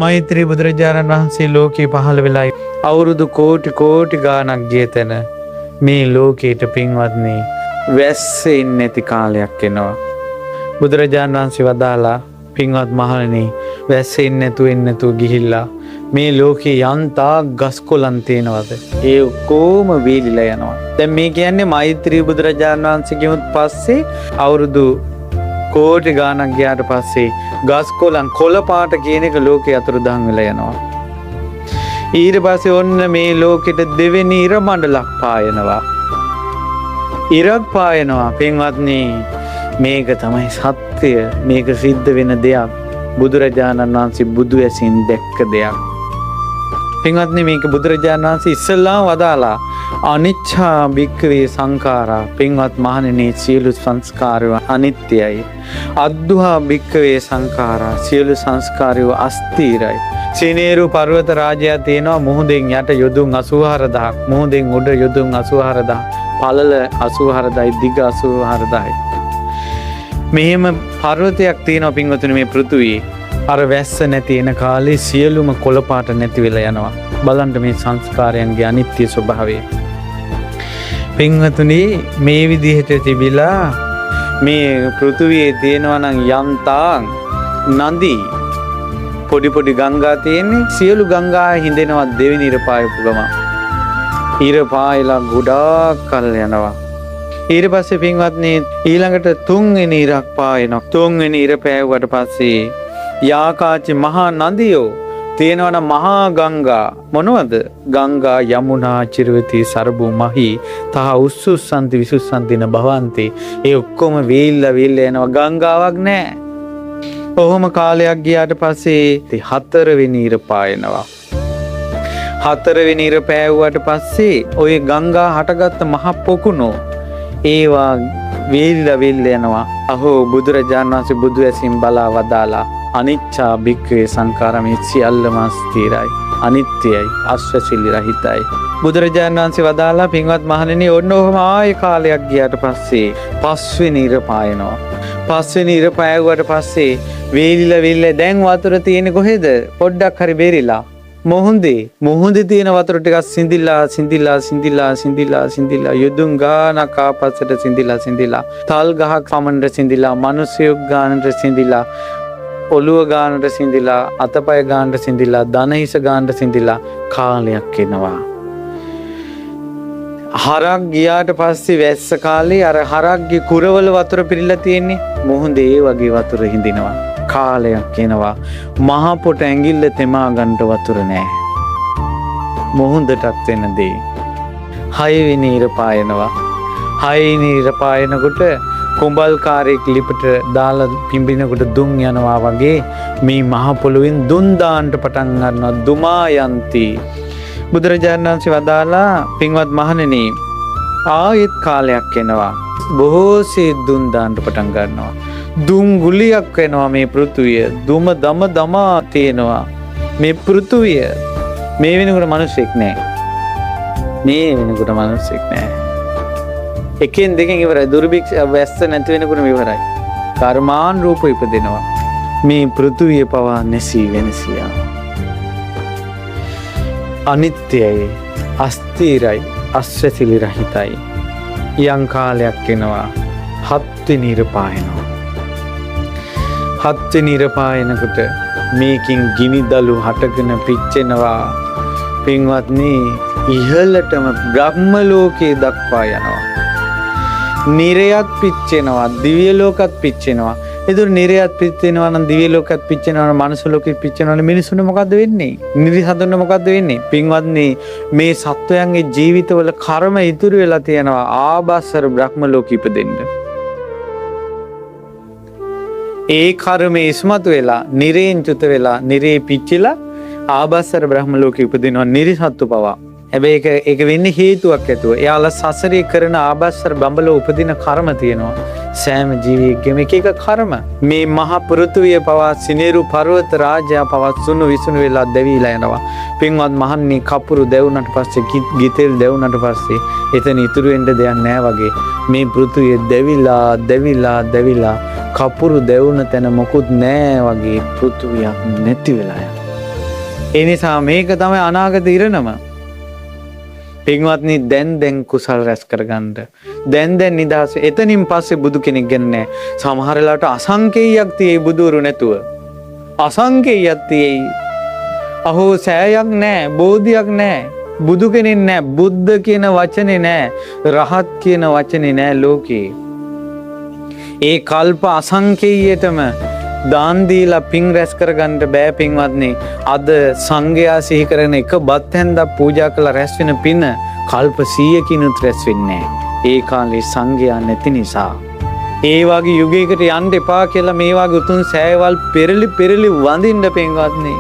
මෛත්‍රී බුදුරජාණන් වහන්සේ ලෝකේ පහළ වෙලා අවුරුදු කෝටි ගාණක් ගිය තැන මේ ලෝකයට පින්වත්නි වැස්ස ඉන්නේ නැති කාලයක් එනවා. බුදුරජාණන් වහන්සේ වදාලා පින්වත් මහණෙනි වැස්ස ඉන්නේ නැතුව ගිහිල්ලා මේ ලෝකේ යන්තා ගස් කොළන් තියෙනවද ඒ ඔක්කොම වීලිලා යනවා. දැන් මේ කියන්නේ මෛත්‍රී බුදුරජාණන් වහන්සේගෙමුත් පස්සේ අවුරුදු කෝටි ගාණක් ගියාට පස්සේ ගස් කොළන් කොළ පාට කියන එක ලෝකේ අතුරුදහන් වෙලා යනවා. ඊට පස්සේ ඔන්න මේ ලෝකෙට දෙවෙනි ඉර මණ්ඩලක් පායනවා. ඉරක් පායනවා. පින්වත්නි මේක තමයි සත්‍ය. මේක සිද්ධ වෙන දෙයක්. බුදුරජාණන් වහන්සේ බුදු ඇසින් දැක්ක දෙයක්. පින්වත්නි මේක බුදුරජාණන් වහන්සේ ඉස්සල්ලාම වදාලා අනිච්චා භික්ඛවේ සංඛාරා. පින්වත් මහණෙනි සියලු සංස්කාරය අනිත්‍යයි. අද්දුහා භික්ඛවේ සංඛාරා. සියලු සංස්කාරය අස්ථිරයි. සිනේරු පර්වත රාජයා තියෙනවා මුහුදෙන් යට යොදුන් 84000ක්. මුහුදෙන් උඩ යොදුන් 84000ක්. පළල 84000යි දිග 84000යි. මෙහෙම පර්වතයක් තියෙනවා පින්වතුනි මේ පෘථුවියේ. අර වැස්ස නැති එන කාලේ සියලුම කොළපාට නැති වෙලා යනවා. බලන්න මේ සංස්කාරයන්ගේ අනිත්‍ය ස්වභාවය. පින්වතුනි මේ විදිහට තිබිලා මේ පෘථුවියේ තියෙනවා නම් යම්තාන් නදී පොඩි ගංගා තියෙන්නේ. සියලු ගංගා හිඳෙනවා දෙවෙනි ඉර පායපු ගම. ඉර පායලා ගොඩාක් කල් යනවා. ඊට පස්සේ පින්වත්නි ඊළඟට තුන්වෙනි ඉරක් පායනවා. තුන්වෙනි ඉර පෑවුවට පස්සේ යාකාචි මහා නදියෝ තියෙනවන මහා ගංගා මොනවද? ගංගා යමුනා චිරවති සරබු මහි තහ උස්සුස්සන්ති විසුස්සන්තින භවන්ති. ඒ ඔක්කොම වීල්ලා යනවා. ගංගාවක් නැහැ. ඔහොම කාලයක් ගියාට පස්සේ හතරවෙනි ඉර පායනවා. හතරවෙනි ඉර පෑවුවට පස්සේ ওই ගංගා හටගත්ත මහ පොකුණෝ ඒවා වීල්ලා යනවා. අහෝ බුදුරජාණන් වහන්සේ බුදු ඇසින් බලා වදාලා අනිච්චා භික්ඛවේ සංඛාරා මේ සියල්ලම ස්ථිරයි අනිත්‍යයි අස්වැසිලි රහිතයි. බුදුරජාණන් වහන්සේ වදාලා පින්වත් මහණෙනි ඔන්න ඔහම ආයේ කාලයක් ගියාට පස්සේ පස්වෙනි ඉර පායනවා. පස්වෙනි ඉර පායුවට පස්සේ වේලිලා දැන් වතුර තියෙන්නේ කොහෙද? පොඩ්ඩක් හරි බේරිලා මොහොඳේ තියෙන වතුර ටිකක් සිඳිලා යොදුන් ගානක් ආපස්සට සිඳිලා තල් ගහක් පමණට සිඳිලා මිනිස්සුක් ගානට සිඳිලා ඔළුව ගානට සිඳිලා අතපය ගානට සිඳිලා දනහිස ගානට සිඳිලා කාලයක් එනවා. හරක් ගියාට පස්සේ වැස්ස කාලේ අර හරක්ගේ කුරවල වතුර පිරීලා තියෙන්නේ මොහොඳේ ඒ වගේ වතුර හිඳිනවා. කාලයක් එනවා මහ පොට ඇඟිල්ල තෙමා ගන්නට වතුර නැහැ. මොහොඳටත් වෙන දේ. 6 වෙනි ඉර පායනවා. 6 වෙනි ඉර පායනකොට කොඹල්කාරයෙක් ලිපට දාලා පිඹිනකොට දුම් යනවා වගේ මේ මහ පොළොවෙන් දුම් දාන්නට පටන් ගන්නවා. දුමා යන්ති. බුදුරජාණන් වහන්සේ වදාලා පින්වත් මහණෙනි ආයෙත් කාලයක් එනවා. බොහෝසේ දුම් දාන්නට පටන් ගන්නවා. දුම් ගුලියක් වෙනවා මේ පෘථුවිය. දුම දමා තියෙනවා මේ පෘථුවිය. මේ වෙනකොට මිනිස්සෙක් නැහැ. එකෙන් දෙකෙන් ඉවරයි. දුර්භික්ෂ වැස්ස නැති වෙනකොට ඉවරයි. කර්මාන් රූප ඉපදෙනවා. මේ පෘථුවිය පවා නැසී වෙනසියා. අනිත්‍යයි, අස්ථිරයි, අස්වැසිලි රහිතයි. යම් කාලයක් එනවා 7 වෙනි ඉර පායනවා. 7 වෙනි ඉර පායනකොට මේකින් ගිනිදළු හටගෙන පිච්චෙනවා. පින්වත්නි ඉහළටම බ්‍රහ්ම ලෝකේ දක්වා යනවා. නිරයත් පිච්චෙනවා, දිව්‍ය ලෝකත් පිච්චෙනවා. ඒතර නිරයත් පිච්චෙනවා නම් දිව්‍ය ලෝකත් පිච්චෙනවා නම් මනුස්ස ලෝකෙත් පිච්චෙනවා නම් මිනිසුන්ට මොකද්ද වෙන්නේ? නිරිසතුන්ට මොකද්ද වෙන්නේ? පින්වත්නි මේ සත්වයන්ගේ ජීවිතවල කර්ම ඉතුරු වෙලා තියෙනවා ආභාසර බ්‍රහ්ම ලෝකෙ ඉපදෙන්න. ඒ කර්මයේ ඉස්මතු වෙලා නිරේන් චුත වෙලා නිරේ පිච්චිලා ආභාසර බ්‍රහ්ම ලෝකෙ ඉපදිනවා නිරිසත්තු පවා. හැබැයි ඒක වෙන්නේ හේතුවක් ඇතුව. එයාලා සසරේ කරන ආභාසර බඹල උපදින කර්ම තියෙනවා. සෑම ජීවියෙක්ගේම එක කර්ම. මේ මහ පෘථුවිය පවා සිනේරු පර්වත රාජයා පවා සුණු විසුණු වෙලා දැවිලා යනවා. පින්වත් මහන්නේ කපුරු දැවුනට පස්සේ ගිතෙල් දැවුනට පස්සේ එතන ඉතුරු වෙන්න දෙයක් නැහැ වගේ මේ පෘථුවිය දැවිලා කපුරු දැවුන තැන මොකුත් නැහැ වගේ පෘථුවියක් නැති වෙලා යනවා. ඒ නිසා මේක තමයි අනාගත ඉරණම. පින්වත්නි දැන් කුසල් රැස් කරගන්න. දැන් නිදහස. එතනින් පස්සේ බුදු කෙනෙක් ගන්නේ සමහර වෙලාවට අසංකේයයක් තියෙයි බුදුරු නැතුව. අසංකේයයක් තියෙයි. අහෝ සෑයක් නැහැ, බෝධියක් නැහැ, බුදු කෙනෙක් නැහැ, බුද්ධ කියන වචනේ නැහැ, රහත් කියන වචනේ නැහැ ලෝකේ. ඒ කල්ප අසංකේයයටම දාන් දීලා පින් රැස් කරගන්න බෑ පින්වත්නි. අද සංඝයා සිහි කරන එක බත් හැන්දක් පූජා කළා රැස් වෙන පින කල්ප 100කිනුත් රැස් වෙන්නේ නැහැ. ඒ කාලේ සංඝයා නැති නිසා. ඒ වගේ යුගයකට යන්න එපා කියලා මේ වගේ උතුම් සෑයවල් පෙරලි වඳින්න පින්වත්නි.